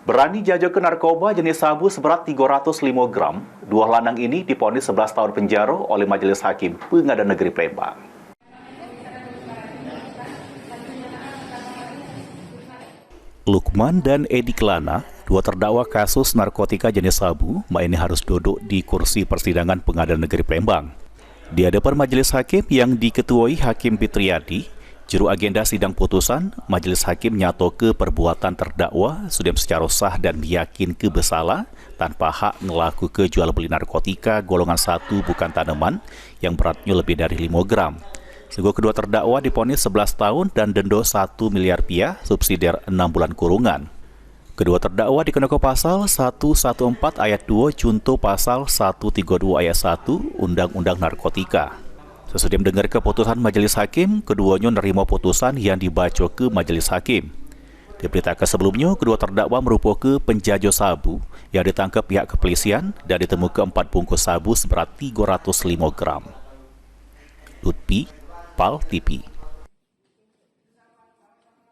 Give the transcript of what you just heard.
Berani jajakan narkoba jenis sabu seberat 305 gram, dua lanang ini divonis 11 tahun penjara oleh Majelis Hakim Pengadilan Negeri Palembang. Lukman dan Edi Kelana, dua terdakwa kasus narkotika jenis sabu, ini harus duduk di kursi persidangan Pengadilan Negeri Palembang. Di hadapan Majelis Hakim yang diketuai Hakim Fitriadi, juru agenda sidang putusan, Majelis Hakim nyatoke perbuatan terdakwa sudah secara sah dan yakin bersalah tanpa hak ngelaku ke jual beli narkotika golongan 1 bukan tanaman yang beratnya lebih dari 5 gram. Sehingga kedua terdakwa divonis 11 tahun dan denda 1 miliar rupiah, subsidiar 6 bulan kurungan. Kedua terdakwa dikenakan pasal 114 ayat 2 junto pasal 132 ayat 1 Undang-Undang Narkotika. Sesudah mendengar keputusan Majelis Hakim, keduanya menerima putusan yang dibaca ke Majelis Hakim. Diberitakan sebelumnya, kedua terdakwa merupakan penjajah sabu yang ditangkap pihak kepolisian dan ditemukan 4 bungkus sabu seberat 305 gram. Lutfi, PAL TV.